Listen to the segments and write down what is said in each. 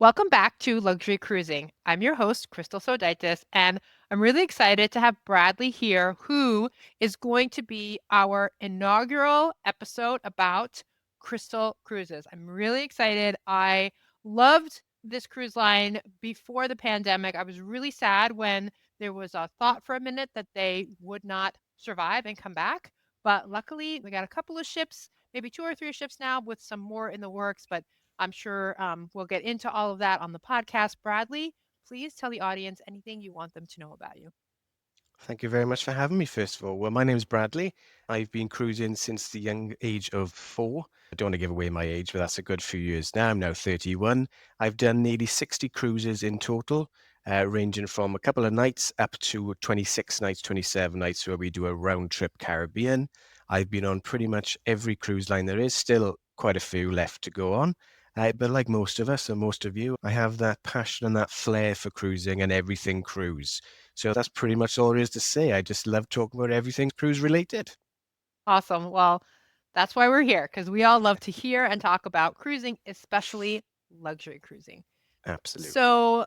Welcome back to Luxury Cruising. I'm your host, Crystal Sodaitis, and I'm really excited to have Bradley here, who is going to be our inaugural episode about Crystal Cruises. I'm really excited. I loved this cruise line before the pandemic. I was really sad when there was a thought for a minute that they would not survive and come back. But luckily, we got a couple of ships, maybe two or three ships now, with some more in the works. But I'm sure we'll get into all of that on the podcast. Bradley, please tell the audience anything you want them to know about you. Thank you very much for having me, first of all. Well, my name's Bradley. I've been cruising since the young age of 4. I don't want to give away my age, but that's a good few years now. I'm now 31. I've done nearly 60 cruises in total, ranging from a couple of nights up to 26 nights, 27 nights, where we do a round trip Caribbean. I've been on pretty much every cruise line there is, still quite a few left to go on. But like most of us and most of you, I have that passion and that flair for cruising and everything cruise. So that's pretty much all there is to say. I just love talking about everything cruise related. Awesome. Well, that's why we're here, because we all love to hear and talk about cruising, especially luxury cruising. Absolutely. So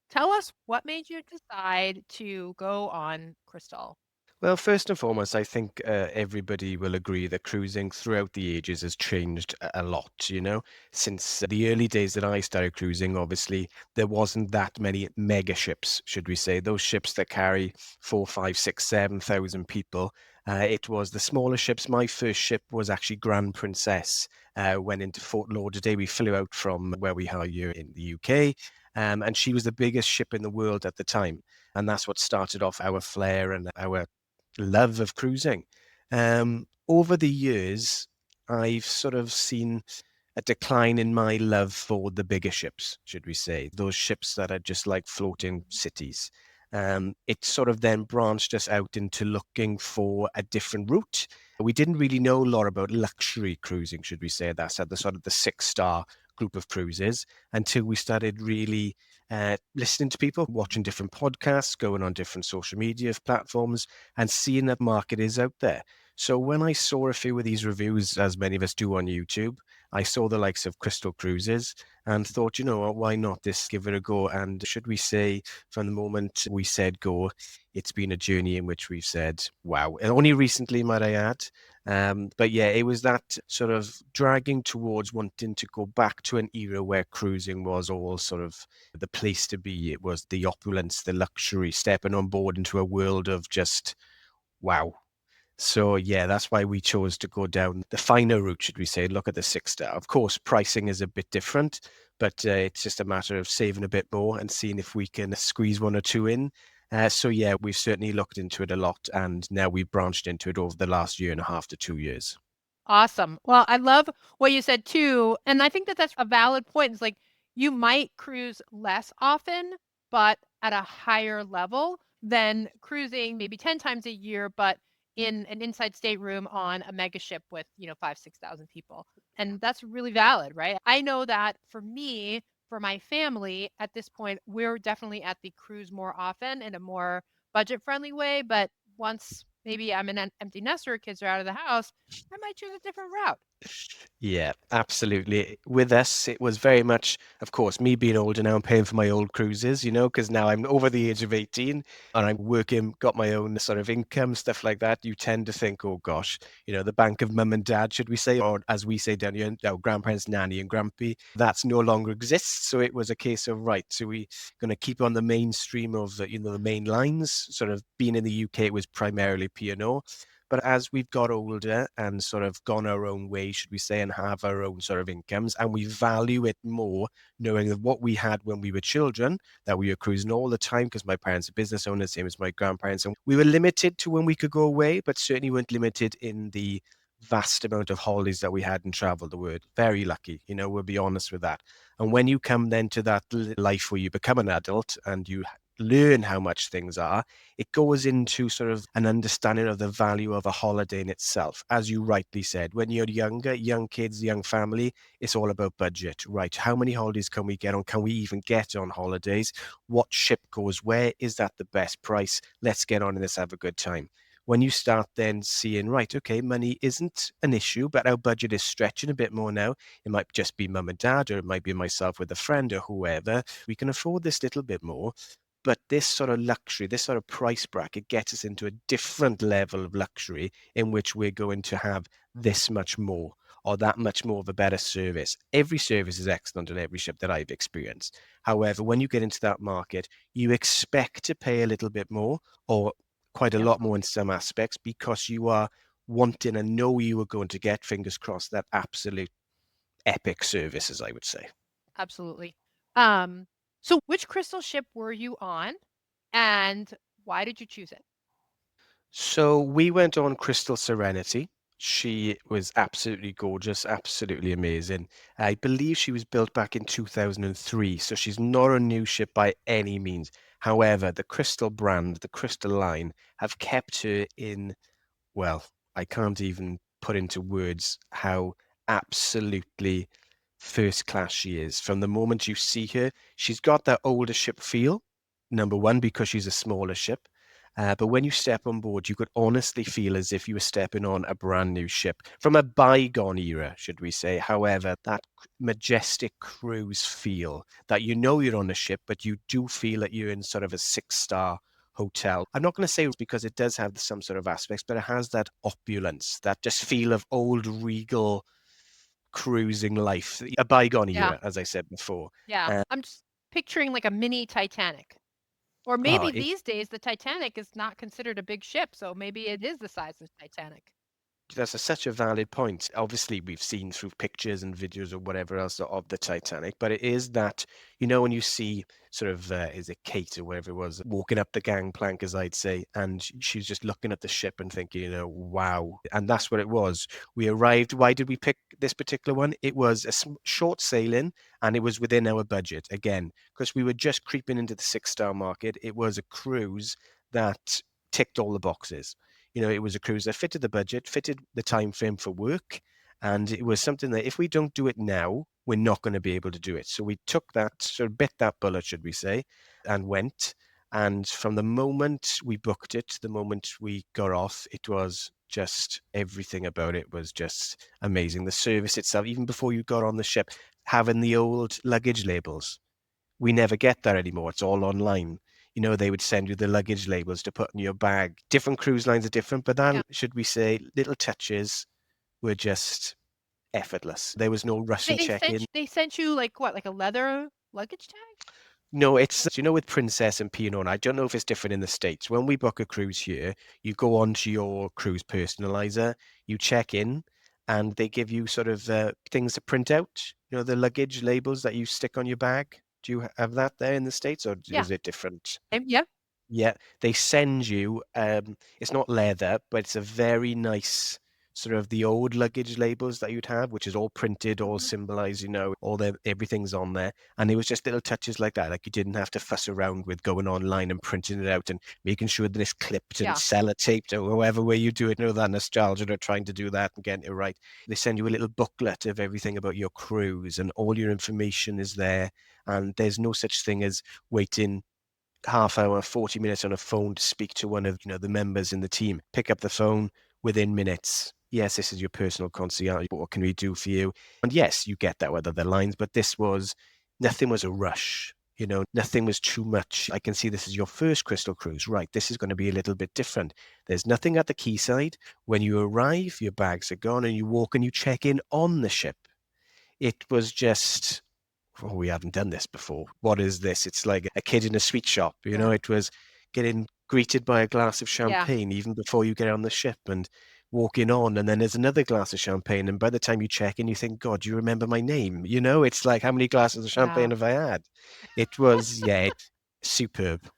tell us what made you decide to go on Crystal? Well, first and foremost, I think everybody will agree that cruising throughout the ages has changed a lot, Since the early days that I started cruising, obviously, there wasn't that many mega ships, should we say, those ships that carry 4, 5, 6, 7,000 people. It was the smaller ships. My first ship was actually Grand Princess. Went into Fort Lauderdale. We flew out from where we are here in the UK. And she was the biggest ship in the world at the time. And that's what started off our flair and our love of cruising. Over the years, I've sort of seen a decline in my love for the bigger ships, should we say, those ships that are just like floating cities. It sort of then branched us out into looking for a different route. We didn't really know a lot about luxury cruising, should we say. That's at the sort of the 6-star group of cruises until we started really listening to people, watching different podcasts, going on different social media platforms, and seeing that market is out there. So when I saw a few of these reviews, as many of us do on YouTube, I saw the likes of Crystal Cruises and thought, you know what, why not this give it a go? And should we say, from the moment we said go, it's been a journey in which we've said, wow. And only recently, might I add. But yeah, it was that sort of dragging towards wanting to go back to an era where cruising was all sort of the place to be. It was the opulence, the luxury, stepping on board into a world of just wow. So yeah, that's why we chose to go down the finer route, should we say, look at the 6-star. Of course, pricing is a bit different, but it's just a matter of saving a bit more and seeing if we can squeeze one or two in. So yeah, we've certainly looked into it a lot, and now we've branched into it over the last year and a half to 2 years. Awesome. Well, I love what you said too. And I think that that's a valid point. It's like you might cruise less often, but at a higher level than cruising maybe 10 times a year, but in an inside stateroom on a mega ship with, 5, 6,000 people. And that's really valid, right? I know that for me, for my family at this point, we're definitely at the cruise more often in a more budget friendly way. But once maybe I'm an empty nester, kids are out of the house, I might choose a different route. Yeah, absolutely. With us, it was very much, of course, me being older now, I'm paying for my old cruises, because now I'm over the age of 18 and I'm working, got my own sort of income, stuff like that. You tend to think, oh gosh, the bank of mum and dad, should we say, or as we say down here, our grandparents, nanny and grumpy, that's no longer exists. So it was a case of, right, so we going to keep on the mainstream of, the main lines, sort of being in the UK, it was primarily P&O. But as we've got older and sort of gone our own way, should we say, and have our own sort of incomes, and we value it more, knowing that what we had when we were children, that we were cruising all the time, because my parents are business owners, same as my grandparents, and we were limited to when we could go away, but certainly weren't limited in the vast amount of holidays that we had and travel. The word very lucky, we'll be honest with that. And when you come then to that life where you become an adult and you learn how much things are, it goes into sort of an understanding of the value of a holiday in itself. As you rightly said, when you're younger, young kids, young family, it's all about budget, right? How many holidays can we get on? Can we even get on holidays? What ship goes where? Is that the best price? Let's get on and let's have a good time. When you start then seeing, right, okay, money isn't an issue, but our budget is stretching a bit more now. It might just be mum and dad, or it might be myself with a friend or whoever. We can afford this little bit more. But this sort of luxury, this sort of price bracket gets us into a different level of luxury in which we're going to have this much more or that much more of a better service. Every service is excellent on every ship that I've experienced. However, when you get into that market, you expect to pay a little bit more or quite a lot more in Absolutely. some aspects because you are wanting and know you are going to get, fingers crossed, that absolute epic service, as I would say. Absolutely. Um, so which crystal ship were you on and why did you choose it? So we went on Crystal Serenity. She was absolutely gorgeous, absolutely amazing. I believe she was built back in 2003, so she's not a new ship by any means. However, the Crystal brand, the Crystal line, have kept her in, well, I can't even put into words how absolutely first class she is. From the moment you see her, she's got that older ship feel, number one, because she's a smaller ship. But when you step on board, you could honestly feel as if you were stepping on a brand new ship from a bygone era, should we say. However, that majestic cruise feel that you know you're on a ship, but you do feel that you're in sort of a six-star hotel. I'm not going to say it's because it does have some sort of aspects, but it has that opulence, that just feel of old regal cruising life, a bygone Yeah. era, as I said before. Yeah. Uh, I'm just picturing like a mini Titanic. Or oh, maybe these days the Titanic is not considered a big ship, so maybe it is the size of Titanic. that's such a valid point. Obviously, we've seen through pictures and videos or whatever else of the Titanic, but it is that, when you see sort of, is it Kate or whatever it was, walking up the gangplank, as I'd say, and she's just looking at the ship and thinking, wow. And that's what it was. We arrived. Why did we pick this particular one? It was a short sailing and it was within our budget again, because we were just creeping into the six-star market. It was a cruise that ticked all the boxes. It was a cruise that fitted the budget, fitted the time frame for work, and it was something that if we don't do it now, we're not going to be able to do it. So we took that, sort of bit that bullet, should we say, and went. And from the moment we booked it, the moment we got off, it was just everything about it was just amazing. The service itself, even before you got on the ship, having the old luggage labels. We never get that anymore. It's all online. They would send you the luggage labels to put in your bag. Different cruise lines are different, but that, Yeah. should we say, little touches were just effortless. There was no rush and check-in. They sent you like what, like a leather luggage tag? No, it's, with Princess and P&O, and I don't know if it's different in the States. When we book a cruise here, you go onto your cruise personalizer, you check in, and they give you sort of things to print out, the luggage labels that you stick on your bag. Do you have that there in the States, or Yeah. is it different? Yeah. Yeah, they send you, it's not leather, but it's a very nice sort of the old luggage labels that you'd have, which is all printed, all Mhm. symbolized, all the everything's on there. And it was just little touches like that. Like you didn't have to fuss around with going online and printing it out and making sure that it's clipped and Yeah. sellotaped or however way you do it. That nostalgia, they're trying to do that and getting it right. They send you a little booklet of everything about your cruise and all your information is there. And there's no such thing as waiting half hour, 40 minutes on a phone to speak to one of, the members in the team. Pick up the phone within minutes. Yes, this is your personal concierge. What can we do for you? And yes, you get that with other lines, but nothing was a rush. Nothing was too much. I can see this is your first Crystal cruise. Right, this is going to be a little bit different. There's nothing at the quayside. When you arrive, your bags are gone and you walk and you check in on the ship. It was just, oh, we haven't done this before. What is this? It's like a kid in a sweet shop. Yeah. It was getting greeted by a glass of Yeah. champagne even before you get on the ship and walking on. And then there's another glass of champagne. And by the time you check in, you think, God, do you remember my name? It's like, how many glasses of Yeah. champagne have I had? It was, yeah, superb.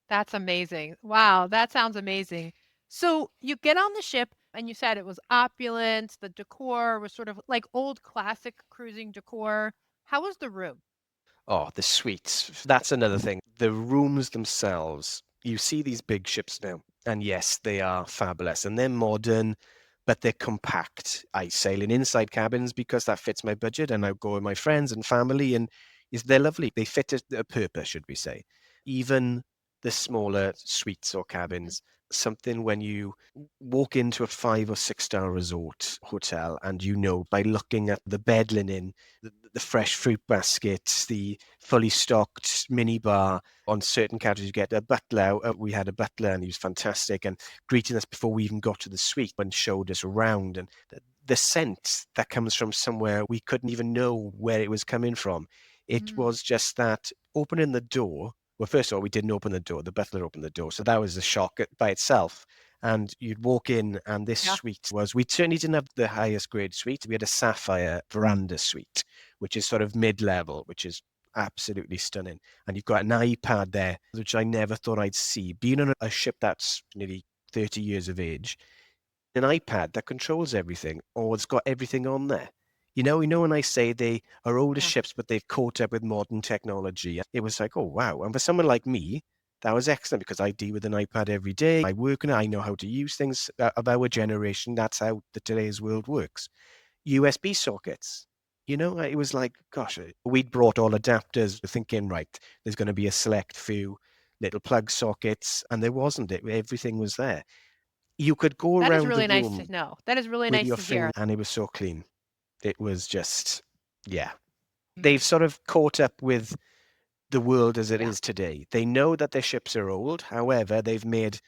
That's amazing. Wow, that sounds amazing. So you get on the ship and you said it was opulent, the decor was sort of like old classic cruising decor. How was the room? Oh, the suites. That's another thing. The rooms themselves. You see these big ships now, and yes, they are fabulous and they're modern, but they're compact. I sail in inside cabins because that fits my budget, and I go with my friends and family, and they're lovely. They fit a purpose, should we say. Even the smaller suites or Mhm. cabins. Something when you walk into a 5 or 6 star resort hotel and you know by looking at the bed linen, the fresh fruit baskets, the fully stocked mini bar. On certain categories, you get a butler. We had a butler and he was fantastic and greeting us before we even got to the suite and showed us around. And the scent that comes from somewhere we couldn't even know where it was coming from. It Mm. was just that opening the door. Well, first of all, we didn't open the door. The butler opened the door. So that was a shock by itself. And you'd walk in, and this Yeah. suite was, we certainly didn't have the highest grade suite. We had a sapphire veranda suite, which is sort of mid level, which is absolutely stunning. And you've got an iPad there, which I never thought I'd see. Being on a ship that's nearly 30 years of age, an iPad that controls everything, or it's got everything on there. You know when I say they are older Yeah. ships, but they've caught up with modern technology, it was like, oh wow. And for someone like me, that was excellent because I deal with an iPad every day. I work on it. I know how to use things of our generation. That's how today's world works. USB sockets. It was like, gosh, we'd brought all adapters, thinking, right, there's going to be a select few little plug sockets, and there wasn't. Everything was there. You could go That is around the really nice to room know. That is really with nice your to hear. finger, and it was so clean. It was just, yeah. They've Mm. sort of caught up with the world as it Yeah. is today. They know that their ships are old. However, they've made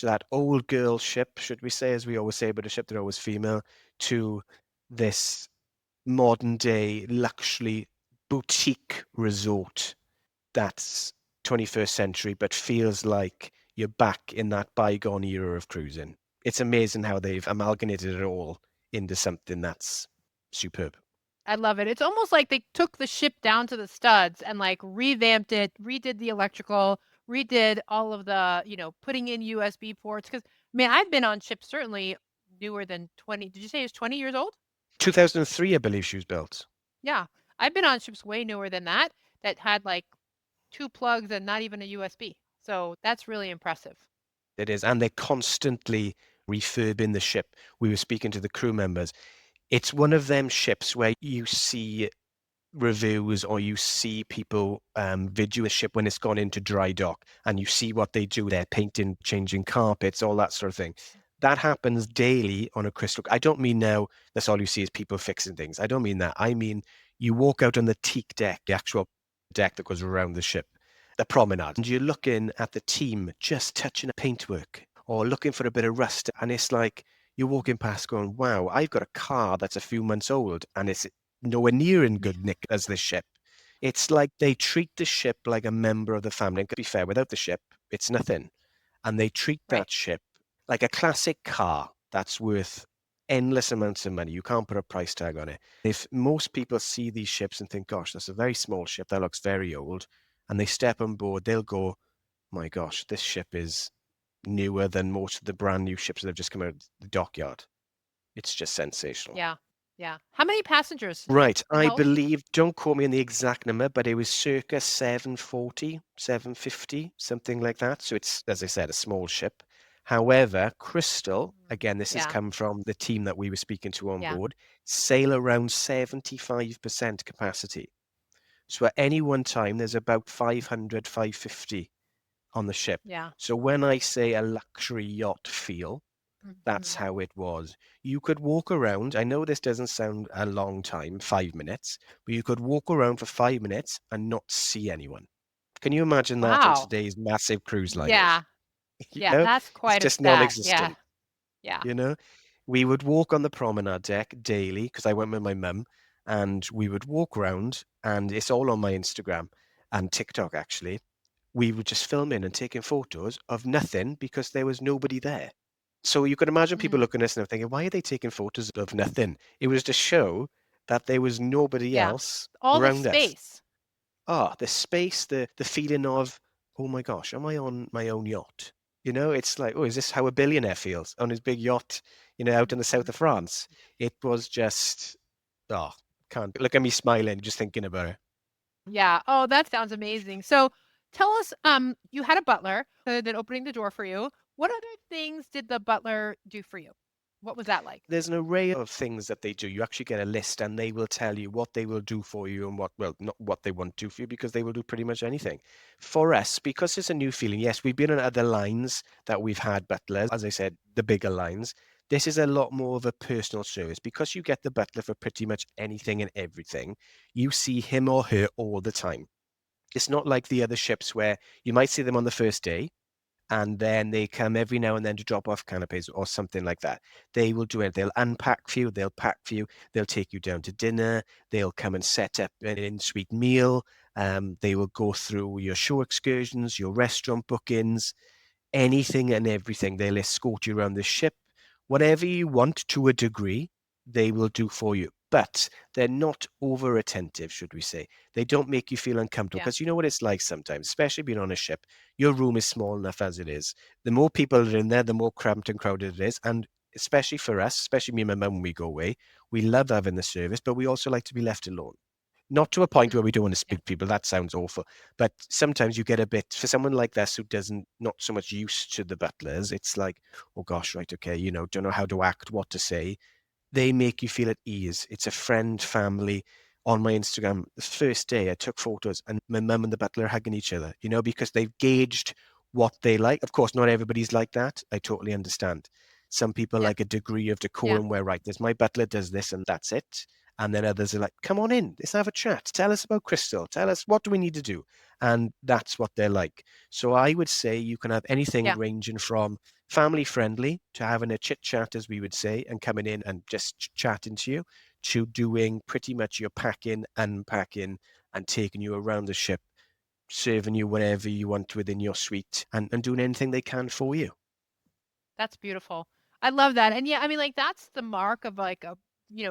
that old girl ship, should we say, as we always say about a ship, they're always female, to this modern day luxury boutique resort that's 21st century, but feels like you're back in that bygone era of cruising. It's amazing how they've amalgamated it all into something that's superb. I love it. It's almost like they took the ship down to the studs and, like, revamped it, redid the electrical, redid all of the, putting in USB ports. Because I mean, I've been on ships certainly newer than 20, did you say it's 20 years old? 2003, I believe she was built. Yeah. I've been on ships way newer than that, that had, like, 2 plugs and not even a USB. So that's really impressive. It is. And they're constantly refurbing the ship. We were speaking to the crew members. It's one of them ships where you see reviews or you see people video a ship when it's gone into dry dock and you see what they do there, painting, changing carpets, all that sort of thing. That happens daily on a Crystal. I don't mean now that's all you see is people fixing things. I don't mean that. I mean you walk out on the teak deck, the actual deck that goes around the ship, the promenade, and you're looking at the team just touching a paintwork or looking for a bit of rust. And it's like you're walking past going, wow, I've got a car that's a few months old and it's nowhere near in Yeah. good nick as the ship. It's like they treat the ship like a member of the family. And to be fair, without the ship, it's nothing. And they treat Right. that ship like a classic car that's worth endless amounts of money. You can't put a price tag on it. If most people see these ships and think, gosh, that's a very small ship, that looks very old, and they step on board, they'll go, my gosh, this ship is newer than most of the brand new ships that have just come out of the dockyard. It's just sensational. Yeah. Yeah. How many passengers Right. it I held? believe, don't quote me on the exact number, but it was circa 740, 750, something like that. So it's, as I said, a small ship. However, Crystal, Mhm. again, this has Yeah. come from the team that we were speaking to on Yeah. board, sail around 75% capacity. So at any one time, there's about 500, 550 on the ship. Yeah. So when I say a luxury yacht feel, that's Mhm. how it was. You could walk around. I know this doesn't sound a long time, 5 minutes, but you could walk around for 5 minutes and not see anyone. Can you imagine that on Wow. today's massive cruise liners? Yeah. You Yeah, know, that's it's quite a just stat. Yeah. non-existent. Yeah. You know, we would walk on the promenade deck daily because I went with my mum, and we would walk around, and it's all on my Instagram and TikTok actually. We were just filming and taking photos of nothing because there was nobody there. So you can imagine people Mhm. looking at us and they're thinking, why are they taking photos of nothing? It was to show that there was nobody Yeah. else All the around us. space. The space, the feeling of, oh my gosh, am I on my own yacht? It's like, oh, is this how a billionaire feels on his big yacht, out in the south Mhm. of France? It was just, oh, can't look at me smiling just thinking about it. Yeah. Oh, that sounds amazing. So, tell us, you had a butler, that opening the door for you. What other things did the butler do for you? What was that like? There's an array of things that they do. You actually get a list and they will tell you what they will do for you and what, well, not what they won't do for you because they will do pretty much anything. For us, because it's a new feeling, yes, we've been on other lines that we've had butlers, as I said, the bigger lines. This is a lot more of a personal service because you get the butler for pretty much anything and everything. You see him or her all the time. It's not like the other ships where you might see them on the first day and then they come every now and then to drop off canapes or something like that. They will do it. They'll unpack for you, they'll pack for you, they'll take you down to dinner, they'll come and set up an in-suite meal. They will go through your show excursions, your restaurant bookings, anything and everything. They'll escort you around the ship. Whatever you want to a degree, they will do for you. But they're not over attentive, should we say. They don't make you feel uncomfortable Yeah. because you know what it's like sometimes, especially being on a ship. Your room is small enough as it is. The more people are in there, the more cramped and crowded it is. And especially for us, especially me and my mum when we go away, we love having the service, but we also like to be left alone. Not to a point where we don't want to Yeah. speak to people. That sounds awful. But sometimes you get a bit, for someone like this who doesn't, not so much used to the butlers, it's like, oh gosh, right, okay, don't know how to act, what to say. They make you feel at ease. It's a friend, family. On my Instagram, the first day I took photos and my mum and the butler hugging each other, because they've gauged what they like. Of course, not everybody's like that. I totally understand. Some people Yeah. like a degree of Yeah. decorum where, right, there's my butler does this and that's it. And then others are like, come on in, let's have a chat. Tell us about Crystal. Tell us what do we need to do? And that's what they're like. So I would say you can have anything Yeah. ranging from family friendly to having a chit chat, as we would say, and coming in and just chatting to doing pretty much your packing, unpacking, and taking you around the ship, serving you whatever you want within your suite, and doing anything they can for you. That's beautiful. I love that. And yeah, I mean, like that's the mark of like a,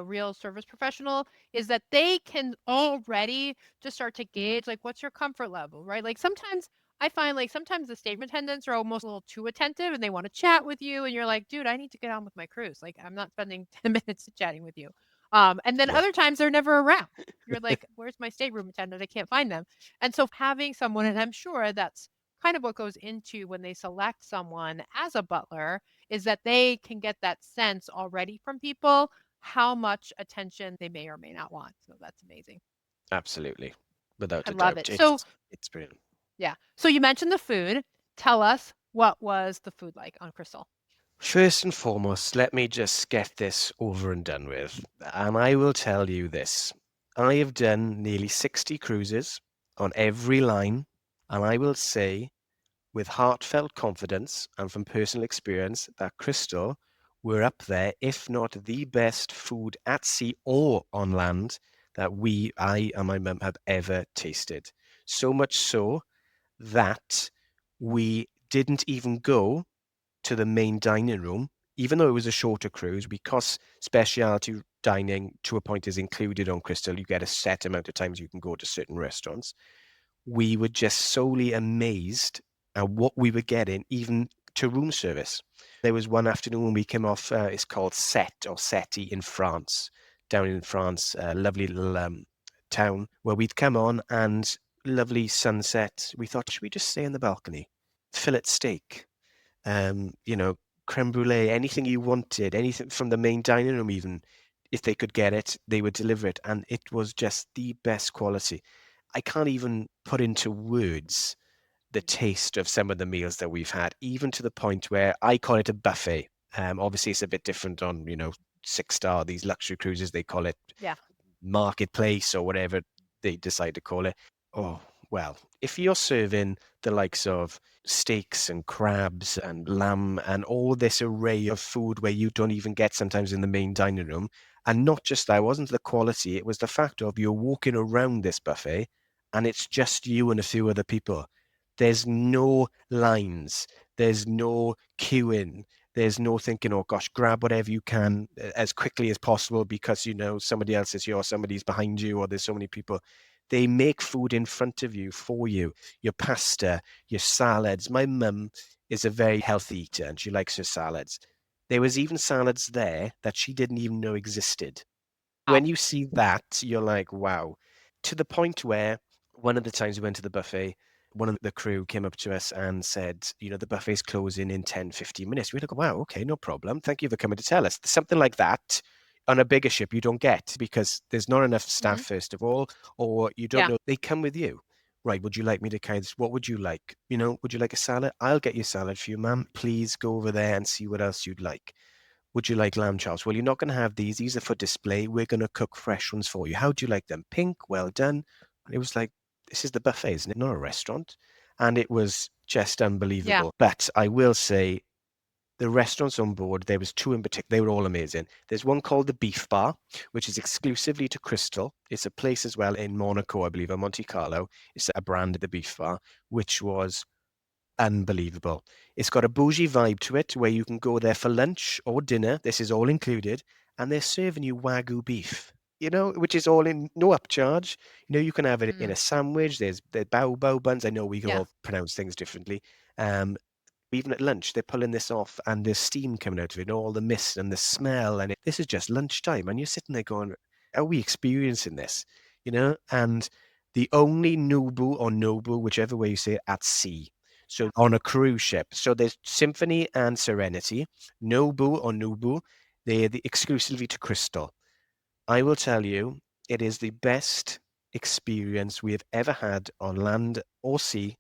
real service professional is that they can already just start to gauge like what's your comfort level, right? Like sometimes I find like sometimes the stage attendants are almost a little too attentive and they want to chat with you and you're like, dude, I need to get on with my cruise. Like I'm not spending 10 minutes chatting with you. And then Yeah, other times they're never around. You're like, where's my stateroom attendant? I can't find them. And so having someone, and I'm sure that's kind of what goes into when they select someone as a butler is that they can get that sense already from people how much attention they may or may not want. So that's amazing. absolutely, without I a love doubt. it. So, It's brilliant. yeah. So you mentioned the food. Tell us what was the food like on Crystal? First and foremost, let me just get this over and done with. And I will tell you this. I have done nearly 60 cruises on every line, and I will say with heartfelt confidence and from personal experience that Crystal were up there, if not the best food at sea or on land that I and my mum have ever tasted. So much so that we didn't even go to the main dining room, even though it was a shorter cruise, because specialty dining to a point is included on Crystal. You get a set amount of times you can go to certain restaurants. We were just solely amazed at what we were getting, even to room service. There was one afternoon when we came off, it's called Set or Seti in France, down in France, a lovely little town where we'd come on and lovely sunset. We thought, should we just stay on the balcony? Fillet steak, creme brulee, anything you wanted, anything from the main dining room, even if they could get it, they would deliver it. And it was just the best quality. I can't even put into words the taste of some of the meals that we've had, even to the point where I call it a buffet. Obviously, it's a bit different on, 6-star, these luxury cruises, they call it Yeah. marketplace or whatever they decide to call it. Oh, well, if you're serving the likes of steaks and crabs and lamb and all this array of food where you don't even get sometimes in the main dining room, and not just that, it wasn't the quality, it was the fact of you're walking around this buffet and it's just you and a few other people. There's no lines, there's no queuing, there's no thinking, oh gosh, grab whatever you can as quickly as possible because somebody else is here or somebody's behind you or there's so many people. They make food in front of you for you. Your pasta, your salads. My mum is a very healthy eater and she likes her salads. There was even salads there that she didn't even know existed. When Wow. you see that, you're like, wow. To the point where one of the times we went to the buffet, one of the crew came up to us and said, the buffet's closing in 10, 15 minutes. We're like, wow, okay, no problem. Thank you for coming to tell us. Something like that on a bigger ship you don't get because there's not enough staff, Hmm. first of all, or you don't Yeah. know. They come with you. Right, would you like me to carry this? What would you like? Would you like a salad? I'll get you salad for you, ma'am. Please go over there and see what else you'd like. Would you like lamb chops? Well, you're not going to have these. These are for display. We're going to cook fresh ones for you. How do you like them? Pink, well done. And it was like, this is the buffet, isn't it? Not a restaurant. And it was just Yeah. unbelievable. But I will say, the restaurants on board, there was two in particular. They were all amazing. There's one called the Beef Bar, which is exclusively to Crystal. It's a place as well in Monaco, I believe, or Monte Carlo. It's a brand of the Beef Bar, which was unbelievable. It's got a bougie vibe to it where you can go there for lunch or dinner. This is all included. And they're serving you Wagyu beef, which is all in no upcharge. You can have it in Mm. a sandwich. There's the bao buns. I know we can Yeah. all pronounce things differently. Um, Even at lunch, they're pulling this off and there's steam coming out of it, and all the mist and the smell. And this is just lunchtime. And you're sitting there going, are we experiencing this? And the only Nobu or Nobu, whichever way you say it, at sea. So Yeah. on a cruise ship. So there's Symphony and Serenity, Nobu or Nubu. They're exclusively to Crystal. I will tell you, it is the best experience we have ever had on land or sea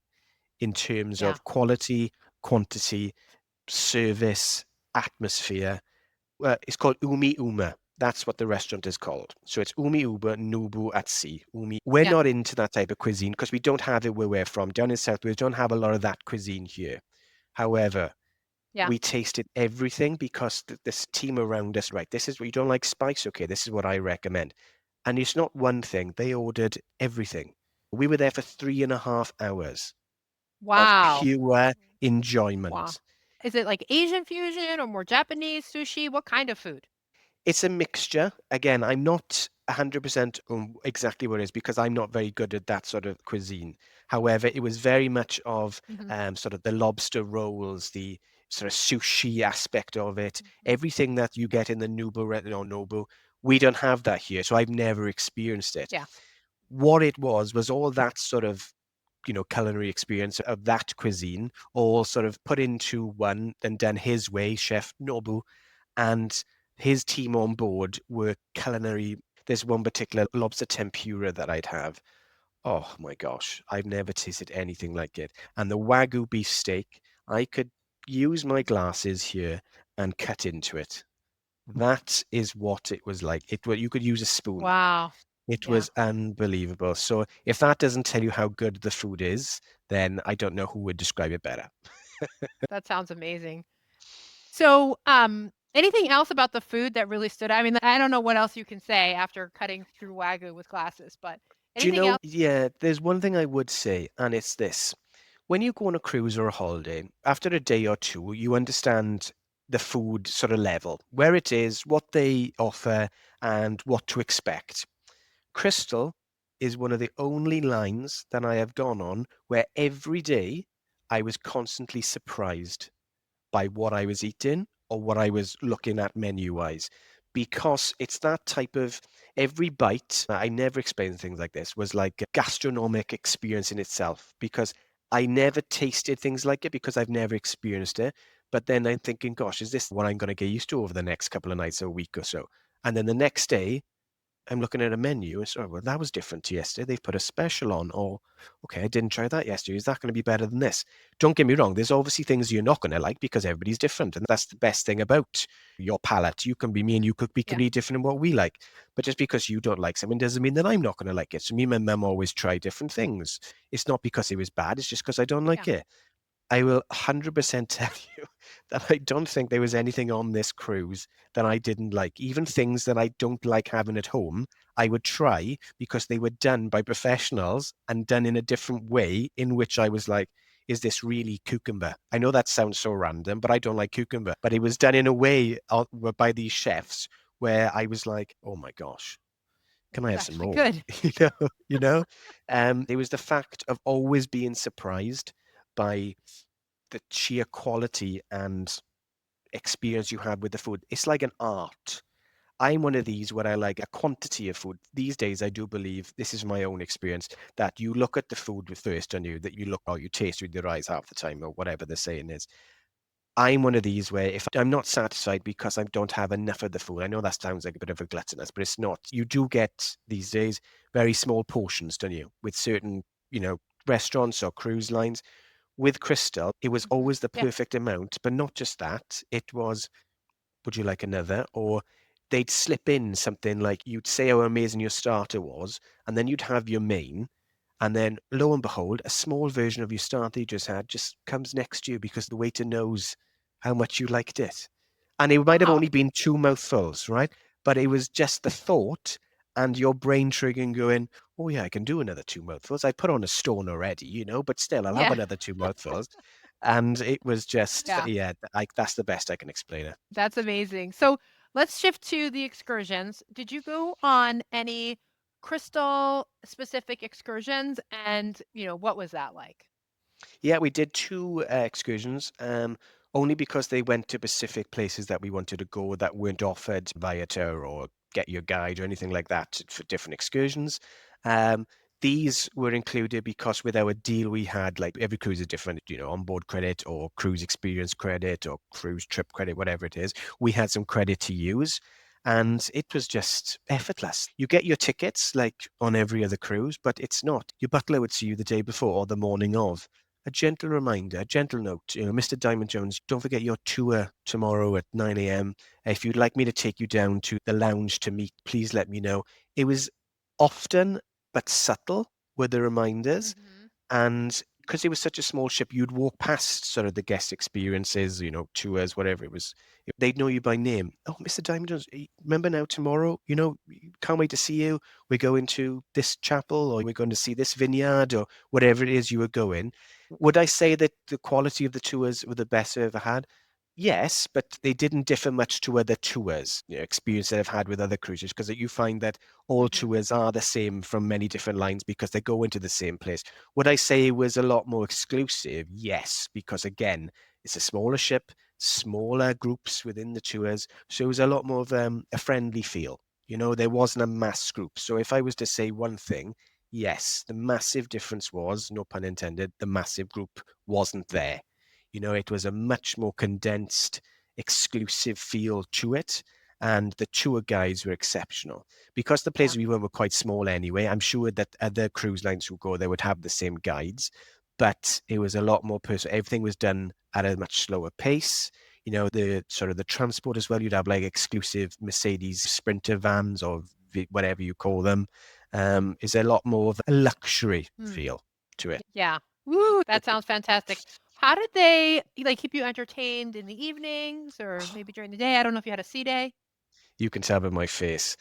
in terms Yeah. of quality, quantity, service, atmosphere. Well, it's called Umi Uma. That's what the restaurant is called. So it's Umi Uba Nubu at sea. Umi. We're Yeah. not into that type of cuisine because we don't have it where we're from. Down in South, we don't have a lot of that cuisine here. However, Yeah. we tasted everything because this team around us, right, this is what you don't like spice. Okay, this is what I recommend. And it's not one thing. They ordered everything. We were there for 3.5 hours of Wow. pure Wow. enjoyment. Is it like Asian fusion or more Japanese sushi? What kind of food? It's a mixture. Again, I'm not 100% on exactly what it is because I'm not very good at that sort of cuisine. However, it was very much of Hmm. sort of the lobster rolls, the sort of sushi aspect of it, Hmm. everything that you get in the Nobu. We don't have that here, so I've never experienced it. Yeah. What it was all that sort of culinary experience of that cuisine, all sort of put into one and done his way, Chef Nobu, and his team on board were culinary. There's one particular lobster tempura that I'd have. Oh my gosh, I've never tasted anything like it. And the Wagyu beef steak, I could use my glasses here and cut into it. That is what it was like. You could use a spoon. Wow. It Yeah. was unbelievable. So if that doesn't tell you how good the food is, then I don't know who would describe it better. That sounds amazing. So, anything else about the food that really stood out? I mean, I don't know what else you can say after cutting through Wagyu with glasses, but Do you anything know? else? Yeah, there's one thing I would say, and it's this. When you go on a cruise or a holiday, after a day or two, you understand the food sort of level, where it is, what they offer, and what to expect. Crystal is one of the only lines that I have gone on where every day I was constantly surprised by what I was eating or what I was looking at menu wise. Because it's that type of every bite, I never explained things like this, was like a gastronomic experience in itself. Because I never tasted things like it because I've never experienced it. But then I'm thinking, gosh, is this what I'm going to get used to over the next couple of nights or a week or so? And then the next day, I'm looking at a menu and so, well, that was different to yesterday. They've put a special on, or okay, I didn't try that yesterday. Is that going to be better than this? Don't get me wrong. There's obviously things you're not going to like because everybody's different, and that's the best thing about your palate. You can be me, and you could be Yeah. completely different in what we like. But just because you don't like something doesn't mean that I'm not going to like it. So me and my mum always try different things. It's not because it was bad. It's just because I don't Yeah. like it. I will 100% tell you that I don't think there was anything on this cruise that I didn't like. Even things that I don't like having at home, I would try because they were done by professionals and done in a different way in which I was like, is this really cucumber? I know that sounds so random, but I don't like cucumber. But it was done in a way by these chefs where I was like, oh my gosh, can This I is have some actually more? good. You know. It was the fact of always being surprised by the sheer quality and experience you had with the food. It's like an art. I'm one of these where I like a quantity of food. These days, I do believe this is my own experience that you look at the food with first on you, that you look or you taste with your eyes half the time, or whatever the saying is. I'm one of these where if I'm not satisfied because I don't have enough of the food, I know that sounds like a bit of a gluttonous, but it's not. You do get these days very small portions, don't you? With certain, restaurants or cruise lines. With Crystal, it was always the Yeah. perfect amount, but not just that. It was, would you like another? Or they'd slip in something like you'd say how amazing your starter was, and then you'd have your main, and then lo and behold, a small version of your starter you just had just comes next to you because the waiter knows how much you liked it. And it might have Wow. only been two mouthfuls, right? But it was just the thought and your brain triggering going, oh yeah, I can do another two mouthfuls. I put on a stone already, but still I'll have Yeah. another two mouthfuls. And it was just, Yeah. yeah, like that's the best I can explain it. That's amazing. So let's shift to the excursions. Did you go on any crystal specific excursions? And, what was that like? Yeah, we did two excursions, only because they went to specific places that we wanted to go that weren't offered via tour or get your guide or anything like that for different excursions. Um, these were included because with our deal we had, like every cruise is different, onboard credit or cruise experience credit or cruise trip credit, whatever it is. We had some credit to use. And it was just effortless. You get your tickets like on every other cruise, but it's not. Your butler would see you the day before or the morning of, a gentle reminder, a gentle note, Mr. Diamond Jones, don't forget your tour tomorrow at 9 a.m. If you'd like me to take you down to the lounge to meet, please let me know. It was often but subtle were the reminders. Hmm. And because it was such a small ship, you'd walk past sort of the guest experiences, tours, whatever it was. They'd know you by name. Oh, Mr. Diamond Jones, remember now tomorrow? Can't wait to see you. We're going to this chapel, or we're going to see this vineyard, or whatever it is you were going. Would I say that the quality of the tours were the best I've ever had? Yes, but they didn't differ much to other tours, experience that I've had with other cruises, because you find that all Hmm. tours are the same from many different lines because they go into the same place. Would I say it was a lot more exclusive? Yes, because again, it's a smaller ship, smaller groups within the tours, so it was a lot more of a friendly feel. There wasn't a mass group. So if I was to say one thing, yes, the massive difference was, no pun intended, the massive group wasn't there. It was a much more condensed, exclusive feel to it. And the tour guides were exceptional. Because the Yeah. places we went were quite small anyway, I'm sure that other cruise lines who go there would have the same guides, but it was a lot more personal. Everything was done at a much slower pace. The sort of the transport as well. You'd have like exclusive Mercedes Sprinter vans or whatever you call them. Is a lot more of a luxury Hmm. feel to it. Yeah. Woo, that sounds fantastic. How did they like keep you entertained in the evenings or maybe during the day? I don't know if you had a sea day. You can tell by my face.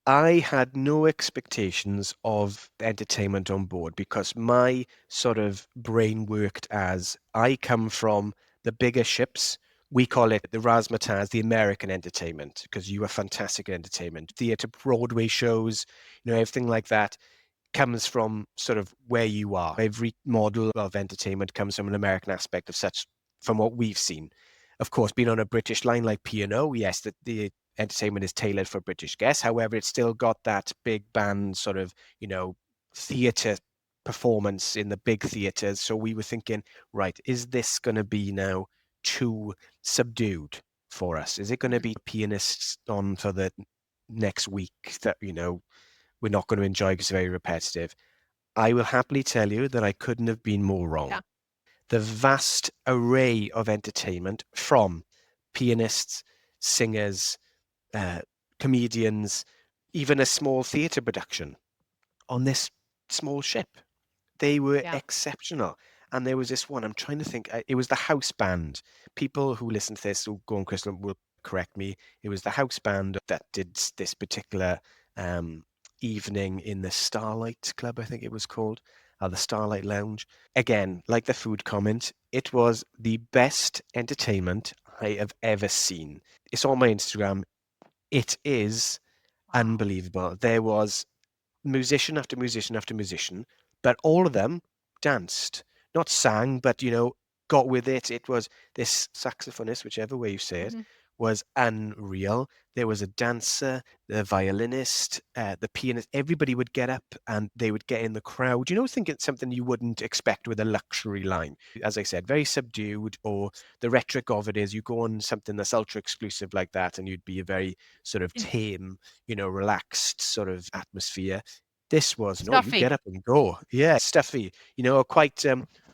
I had no expectations of entertainment on board because my sort of brain worked as I come from the bigger ships. We call it the razzmatazz, the American entertainment, because you are fantastic at entertainment. Theatre, Broadway shows, everything like that comes from sort of where you are. Every model of entertainment comes from an American aspect of such, from what we've seen. Of course, being on a British line like P&O, yes, the entertainment is tailored for British guests. However, it's still got that big band sort of, theatre performance in the big theatres. So we were thinking, right, is this going to be now too subdued for us? Is it going to Hmm. be pianists on for the next week that, we're not going to enjoy because it's very repetitive? I will happily tell you that I couldn't have been more Yeah. wrong. The vast array of entertainment from pianists, singers, uh, comedians, even a small theatre production on this small ship. They were Yeah. exceptional. And there was this one, I'm trying to think, it was the house band. People who listen to this, who go on Crystal, will correct me. It was the house band that did this particular um, evening in the Starlight Club, I think it was called, the Starlight Lounge. Again, like the food comment, it was the best entertainment I have ever seen. It's on my Instagram. It is Wow. unbelievable. There was musician after musician after musician, but all of them danced, not sang, but got with it. It was this saxophonist, whichever way you say it, Hmm. was unreal. There was a dancer, the violinist, the pianist. Everybody would get up and they would get in the crowd, thinking something you wouldn't expect with a luxury line. As I said, very subdued, or the rhetoric of it is you go on something that's ultra exclusive like that and you'd be a very sort of tame, relaxed sort of atmosphere. This was, no, you Stuffy. get up and go. Yeah, stuffy, quite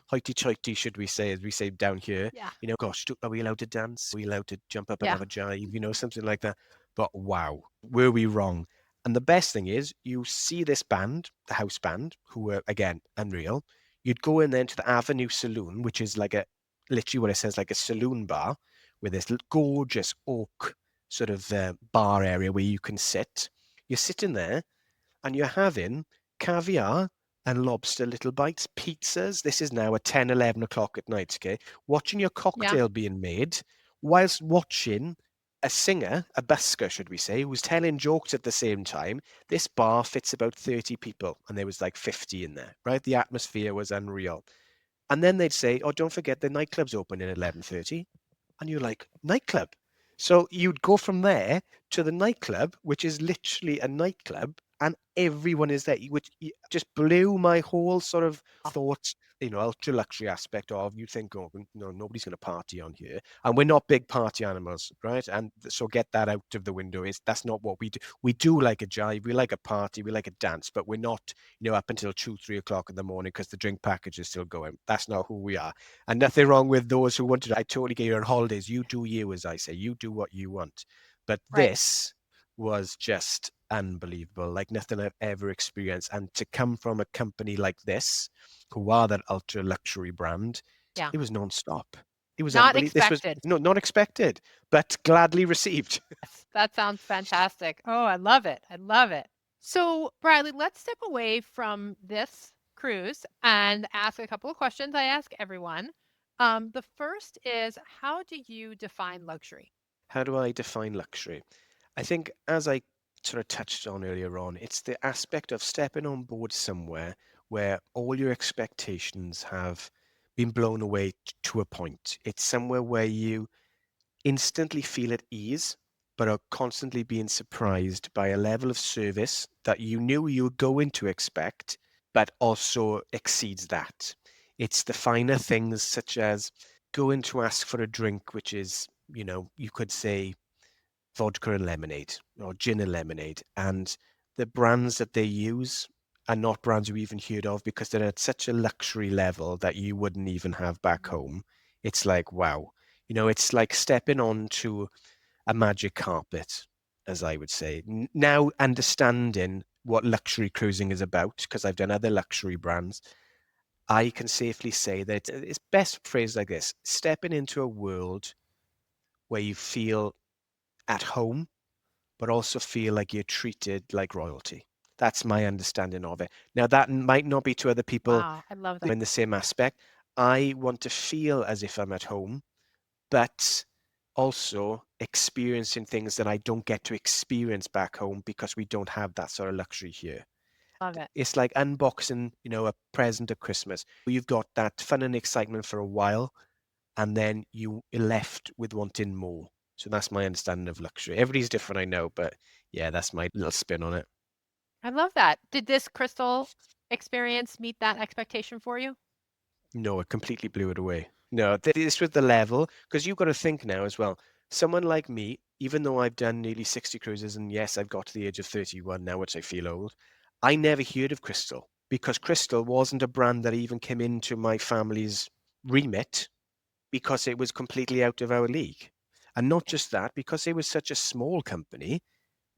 hoity-toity, should we say, as we say down here. Yeah. Gosh, are we allowed to dance? Are we allowed to jump up and Yeah. have a jive? Something like that. But wow, were we wrong? And the best thing is, you see this band, the house band, who were, again, unreal. You'd go in then to the Avenue Saloon, which is literally what it says, like a saloon bar, with this gorgeous oak sort of bar area where you can sit. You're sitting there and you're having caviar and lobster little bites, pizzas. This is now at 10, 11 o'clock at night, okay? Watching your Yeah. cocktail being made whilst watching a singer, a busker, should we say, who was telling jokes at the same time. This bar fits about 30 people, and there was like 50 in there, right? The atmosphere was unreal. And then they'd say, oh, don't forget the nightclub's open at 11:30. And you're like, nightclub? So you'd go from there to the nightclub, which is literally a nightclub, and everyone is there, which just blew my whole sort of thoughts, ultra luxury aspect of, you think, oh, no, nobody's going to party on here. And we're not big party animals, right? And so get that out of the window. That's not what we do. We do like a jive, we like a party, we like a dance, but we're not, up until 2, 3 o'clock in the morning because the drink package is still going. That's not who we are. And nothing wrong with those who want to. I totally get you on holidays. You do you, as I say. You do what you want. But Right. this was just unbelievable, like nothing I've ever experienced. And to come from a company like this, who are that ultra luxury brand, Yeah. it was non-stop. It was Not unbelievable. This was expected. not expected, but gladly received. Yes, that sounds fantastic. Oh, I love it. I love it. So, Bradley, let's step away from this cruise and ask a couple of questions I ask everyone. The first is, how do you define luxury? How do I define luxury? I think, as I sort of touched on earlier on, it's the aspect of stepping on board somewhere where all your expectations have been blown away to a point. It's somewhere where you instantly feel at ease, but are constantly being surprised by a level of service that you knew you were going to expect, but also exceeds that. It's the finer things, such as going to ask for a drink, which is, you could say vodka and lemonade or gin and lemonade. And the brands that they use are not brands you even heard of because they're at such a luxury level that you wouldn't even have back Mhm. home. It's like, wow. It's like stepping onto a magic carpet, as I would say. Now understanding what luxury cruising is about, because I've done other luxury brands, I can safely say that it's best phrased like this: stepping into a world where you feel at home but also feel like you're treated like royalty. That's my understanding of it. Now, that might not be to other people Wow, I love that. in the same aspect. I want to feel as if I'm at home, but also experiencing things that I don't get to experience back home because we don't have that sort of luxury here. Love it. It's like unboxing, a present at Christmas. You've got that fun and excitement for a while, and then you're left with wanting more. So that's my understanding of luxury. Everybody's different, I know, but yeah, that's my little spin on it. I love that. Did this crystal experience meet that expectation for you? No, it completely blew it away. No, this was the level, because you've got to think now as well. Someone like me, even though I've done nearly 60 cruises, and yes, I've got to the age of 31 now, which I feel old, I never heard of Crystal because Crystal wasn't a brand that even came into my family's remit because it was completely out of our league. And not just that, because it was such a small company,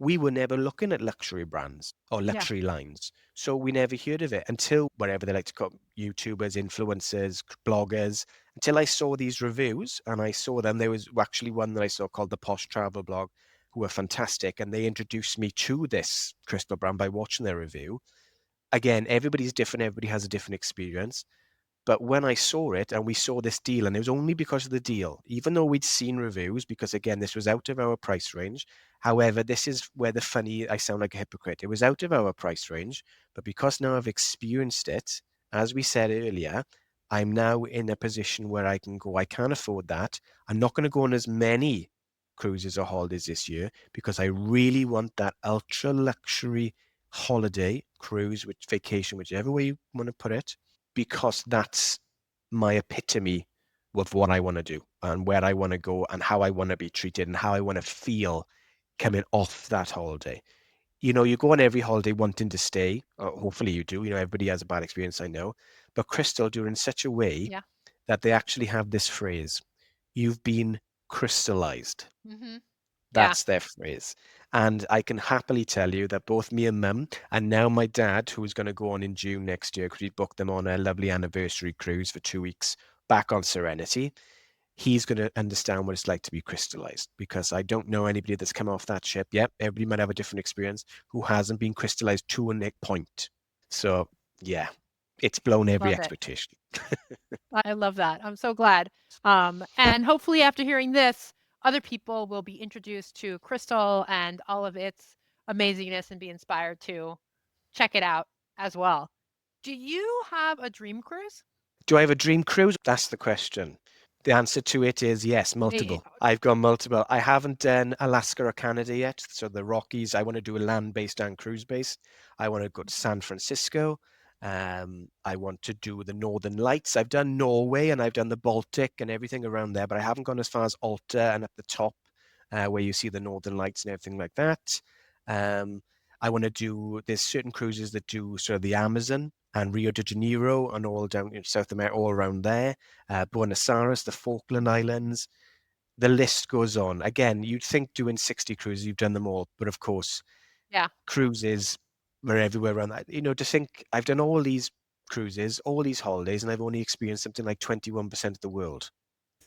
we were never looking at luxury brands or Yeah. luxury lines. So we never heard of it until whatever they like to call YouTubers, influencers, bloggers, until I saw these reviews and I saw them. There was actually one that I saw called the Posh Travel Blog, who were fantastic. And they introduced me to this crystal brand by watching their review. Again, everybody's different. Everybody has a different experience. But when I saw it and we saw this deal, and it was only because of the deal, even though we'd seen reviews, because again, this was out of our price range. However, this is where I sound like a hypocrite. It was out of our price range, but because now I've experienced it, as we said earlier, I'm now in a position where I can go, I can't afford that. I'm not going to go on as many cruises or holidays this year because I really want that ultra luxury holiday, cruise, which vacation, whichever way you want to put it, because that's my epitome of what I want to do and where I want to go and how I want to be treated and how I want to feel coming off that holiday. You go on every holiday wanting to stay, or hopefully you do. Everybody has a bad experience, I know. But Crystal do it in such a way Yeah. that they actually have this phrase, you've been crystallized. Hmm. Yeah. That's their phrase. And I can happily tell you that both me and mum, and now my dad, who's going to go on in June next year, because we booked them on a lovely anniversary cruise for 2 weeks back on Serenity, he's going to understand what it's like to be crystallized because I don't know anybody that's come off that ship yet. Everybody might have a different experience who hasn't been crystallized to a point. So, yeah, it's blown every Love it. expectation. I love that. I'm so glad. And hopefully, after hearing this, other people will be introduced to Crystal and all of its amazingness and be inspired to check it out as well. Do you have a dream cruise? Do I have a dream cruise? That's the question. The answer to it is yes, Eh, multiple. I've gone multiple. I haven't done Alaska or Canada yet. So the Rockies, I want to do a land-based and cruise-based. I want to go to mhm. San Francisco. I want to do the Northern Lights. I've done Norway and I've done the Baltic and everything around there, but I haven't gone as far as Alta and up the top, where you see the Northern Lights and everything like that. Um, I want to do, there's certain cruises that do sort of the Amazon and Rio de Janeiro and all down in South America, all around there. Buenos Aires, the Falkland Islands. The list goes on. Again, you'd think doing 60 cruises, you've done them all. But of course, Yeah. cruises were everywhere around that. To think I've done all these cruises, all these holidays, and I've only experienced something like 21% of the world.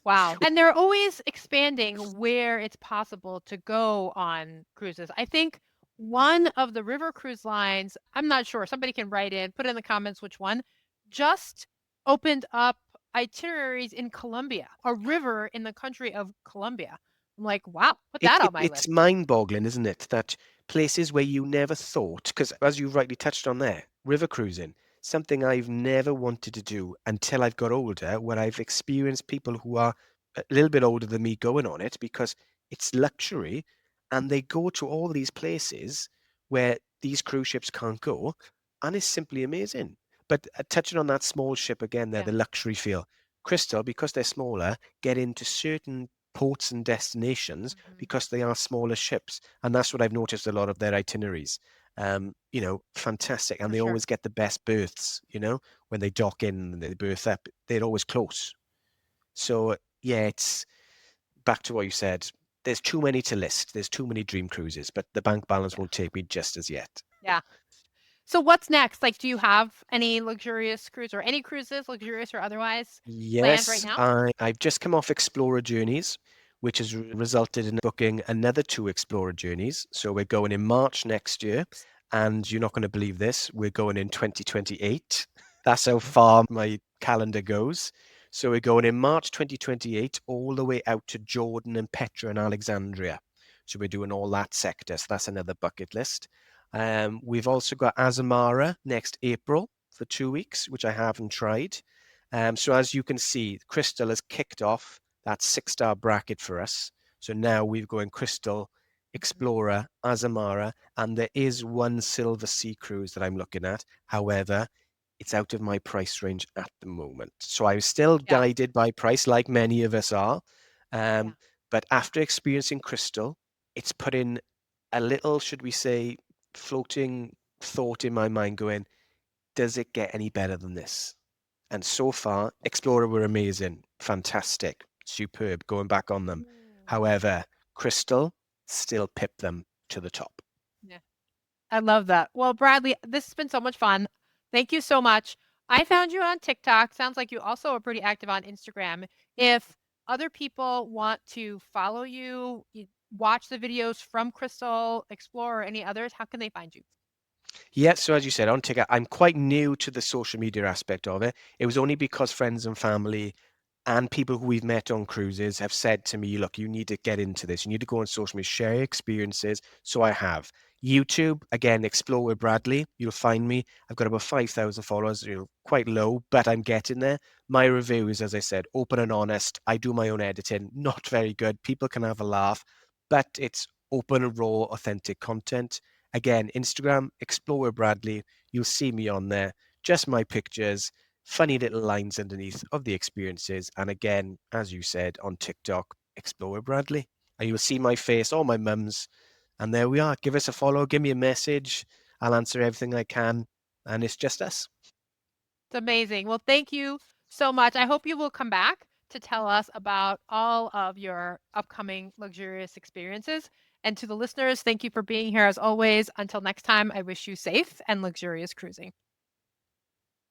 Wow. And they're always expanding where it's possible to go on cruises. I think one of the river cruise lines, I'm not sure, somebody can write in, put in the comments which one, just opened up itineraries in Colombia, a river in the country of Colombia. I'm like, wow, put It, that it on my it's list. mind-boggling, isn't it? That places where you never thought, because as you rightly touched on there, river cruising, something I've never wanted to do until I've got older, where I've experienced people who are a little bit older than me going on it because it's luxury, and they go to all these places where these cruise ships can't go, and it's simply amazing. But touching on that small ship again, there, Yeah. the luxury feel. Crystal, because they're smaller, get into certain ports and destinations Hmm. because they are smaller ships. And that's what I've noticed a lot of their itineraries. Fantastic. And For they sure. always get the best berths, when they dock in and they berth up, they're always close. So, yeah, it's back to what you said. There's too many to list. There's too many dream cruises, but the bank balance Yeah. won't take me just as yet. Yeah. So what's next? Like, do you have any luxurious cruise or any cruises, luxurious or otherwise, planned right Yes, now? I've just come off Explorer Journeys, which has resulted in booking another two Explorer Journeys. So we're going in March next year, and you're not going to believe this, we're going in 2028. That's how far my calendar goes. So we're going in March 2028 all the way out to Jordan and Petra and Alexandria. So we're doing all that sector. So that's another bucket list. We've also got Azamara next April for 2 weeks, which I haven't tried. So as you can see, Crystal has kicked off that 6-star bracket for us. So now we're going Crystal, Mhm. Explorer, Azamara, and there is one Silver Sea cruise that I'm looking at. However, it's out of my price range at the moment. So I'm still Yeah. guided by price, like many of us are. Yeah. Um, but after experiencing Crystal, it's put in a little, should we say, floating thought in my mind going, does it get any better than this? And so far, Explorer were amazing, fantastic, superb, going back on them. Mm. However, Crystal still pipped them to the top. Yeah. I love that. Well, Bradley, this has been so much fun. Thank you so much. I found you on TikTok. Sounds like you also are pretty active on Instagram. If other people want to follow you, watch the videos from Crystal, explore, or any others, how can they find you? Yeah, so as you said, on TikTok, I'm quite new to the social media aspect of it. It was only because friends and family and people who we've met on cruises have said to me, look, you need to get into this. You need to go on social media, share your experiences. So I have. YouTube, again, Explore with Bradley. You'll find me. I've got about 5,000 followers, quite low, but I'm getting there. My reviews, as I said, open and honest. I do my own editing, not very good. People can have a laugh, but it's open and raw, authentic content. Again, Instagram, Explore with Bradley. You'll see me on there. Just my pictures, funny little lines underneath of the experiences. And again, as you said, on TikTok, Explore with Bradley. And you'll see my face or my mum's. And there we are. Give us a follow, give me a message. I'll answer everything I can. And it's just us. It's amazing. Well, thank you so much. I hope you will come back to tell us about all of your upcoming luxurious experiences. And to the listeners, thank you for being here as always. Until next time, I wish you safe and luxurious cruising.